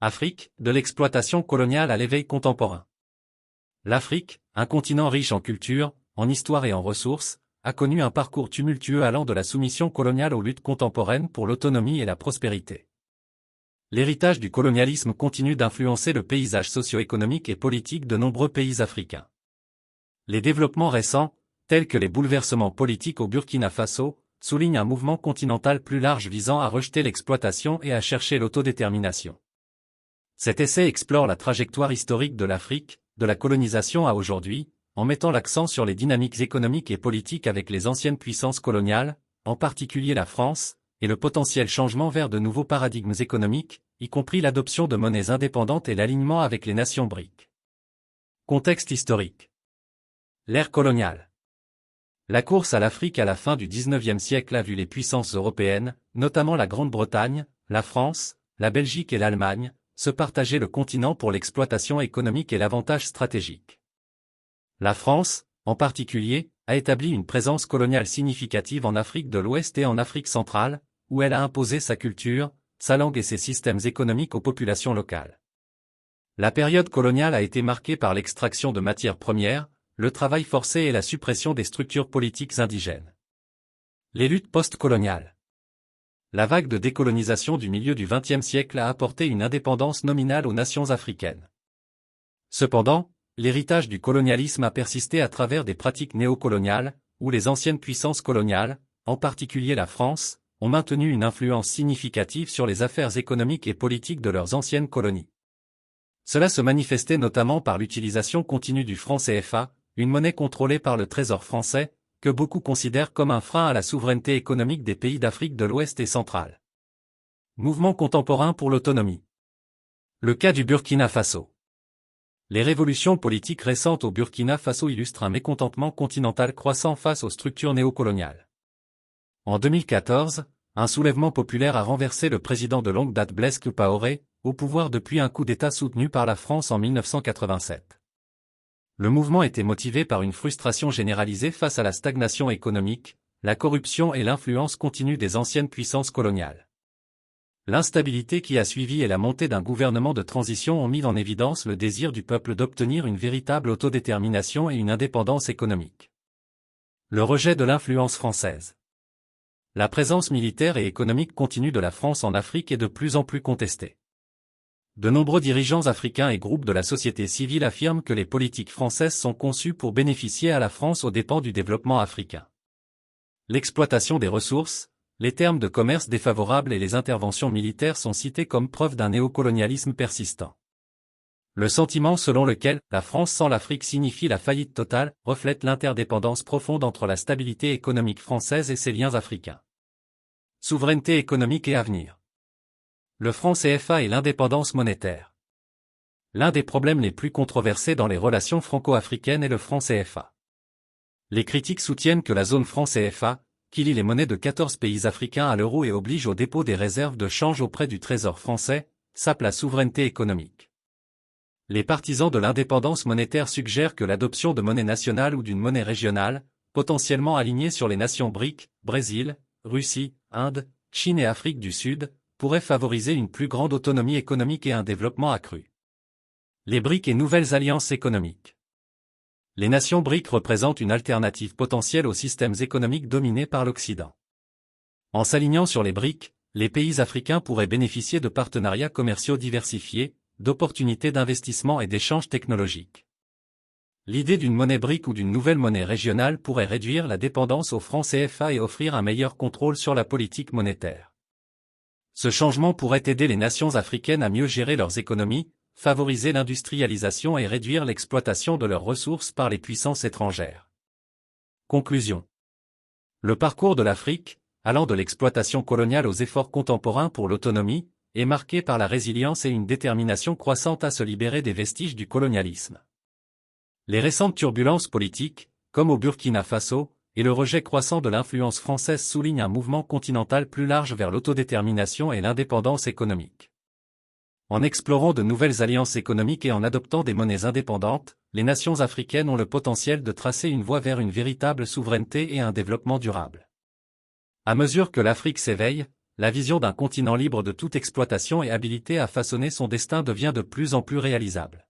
Afrique, de l'exploitation coloniale à l'éveil contemporain. L'Afrique, un continent riche en culture, en histoire et en ressources, a connu un parcours tumultueux allant de la soumission coloniale aux luttes contemporaines pour l'autonomie et la prospérité. L'héritage du colonialisme continue d'influencer le paysage socio-économique et politique de nombreux pays africains. Les développements récents, tels que les bouleversements politiques au Burkina Faso, soulignent un mouvement continental plus large visant à rejeter l'exploitation et à chercher l'autodétermination. Cet essai explore la trajectoire historique de l'Afrique, de la colonisation à aujourd'hui, en mettant l'accent sur les dynamiques économiques et politiques avec les anciennes puissances coloniales, en particulier la France, et le potentiel changement vers de nouveaux paradigmes économiques, y compris l'adoption de monnaies indépendantes et l'alignement avec les nations BRIC. Contexte historique. L'ère coloniale. La course à l'Afrique à la fin du XIXe siècle a vu les puissances européennes, notamment la Grande-Bretagne, la France, la Belgique et l'Allemagne, se partager le continent pour l'exploitation économique et l'avantage stratégique. La France, en particulier, a établi une présence coloniale significative en Afrique de l'Ouest et en Afrique centrale, où elle a imposé sa culture, sa langue et ses systèmes économiques aux populations locales. La période coloniale a été marquée par l'extraction de matières premières, le travail forcé et la suppression des structures politiques indigènes. Les luttes post-coloniales. La vague de décolonisation du milieu du XXe siècle a apporté une indépendance nominale aux nations africaines. Cependant, l'héritage du colonialisme a persisté à travers des pratiques néocoloniales, où les anciennes puissances coloniales, en particulier la France, ont maintenu une influence significative sur les affaires économiques et politiques de leurs anciennes colonies. Cela se manifestait notamment par l'utilisation continue du franc CFA, une monnaie contrôlée par le Trésor français, que beaucoup considèrent comme un frein à la souveraineté économique des pays d'Afrique de l'Ouest et centrale. Mouvement contemporain pour l'autonomie. Le cas du Burkina Faso. Les révolutions politiques récentes au Burkina Faso illustrent un mécontentement continental croissant face aux structures néocoloniales. En 2014, un soulèvement populaire a renversé le président de longue date Blaise Compaoré, au pouvoir depuis un coup d'État soutenu par la France en 1987. Le mouvement était motivé par une frustration généralisée face à la stagnation économique, la corruption et l'influence continue des anciennes puissances coloniales. L'instabilité qui a suivi et la montée d'un gouvernement de transition ont mis en évidence le désir du peuple d'obtenir une véritable autodétermination et une indépendance économique. Le rejet de l'influence française. La présence militaire et économique continue de la France en Afrique est de plus en plus contestée. De nombreux dirigeants africains et groupes de la société civile affirment que les politiques françaises sont conçues pour bénéficier à la France aux dépens du développement africain. L'exploitation des ressources, les termes de commerce défavorables et les interventions militaires sont cités comme preuve d'un néocolonialisme persistant. Le sentiment selon lequel la France sans l'Afrique signifie la faillite totale reflète l'interdépendance profonde entre la stabilité économique française et ses liens africains. Souveraineté économique et avenir. Le franc CFA et l'indépendance monétaire. L'un des problèmes les plus controversés dans les relations franco-africaines est le franc CFA. Les critiques soutiennent que la zone franc CFA, qui lie les monnaies de 14 pays africains à l'euro et oblige au dépôt des réserves de change auprès du Trésor français, sape la souveraineté économique. Les partisans de l'indépendance monétaire suggèrent que l'adoption de monnaie nationale ou d'une monnaie régionale, potentiellement alignée sur les nations BRIC, Brésil, Russie, Inde, Chine et Afrique du Sud, pourrait favoriser une plus grande autonomie économique et un développement accru. Les BRIC et nouvelles alliances économiques. Les nations BRIC représentent une alternative potentielle aux systèmes économiques dominés par l'Occident. En s'alignant sur les BRIC, les pays africains pourraient bénéficier de partenariats commerciaux diversifiés, d'opportunités d'investissement et d'échanges technologiques. L'idée d'une monnaie BRIC ou d'une nouvelle monnaie régionale pourrait réduire la dépendance au franc CFA et offrir un meilleur contrôle sur la politique monétaire. Ce changement pourrait aider les nations africaines à mieux gérer leurs économies, favoriser l'industrialisation et réduire l'exploitation de leurs ressources par les puissances étrangères. Conclusion. Le parcours de l'Afrique, allant de l'exploitation coloniale aux efforts contemporains pour l'autonomie, est marqué par la résilience et une détermination croissante à se libérer des vestiges du colonialisme. Les récentes turbulences politiques, comme au Burkina Faso, et le rejet croissant de l'influence française soulignent un mouvement continental plus large vers l'autodétermination et l'indépendance économique. En explorant de nouvelles alliances économiques et en adoptant des monnaies indépendantes, les nations africaines ont le potentiel de tracer une voie vers une véritable souveraineté et un développement durable. À mesure que l'Afrique s'éveille, la vision d'un continent libre de toute exploitation et habilité à façonner son destin devient de plus en plus réalisable.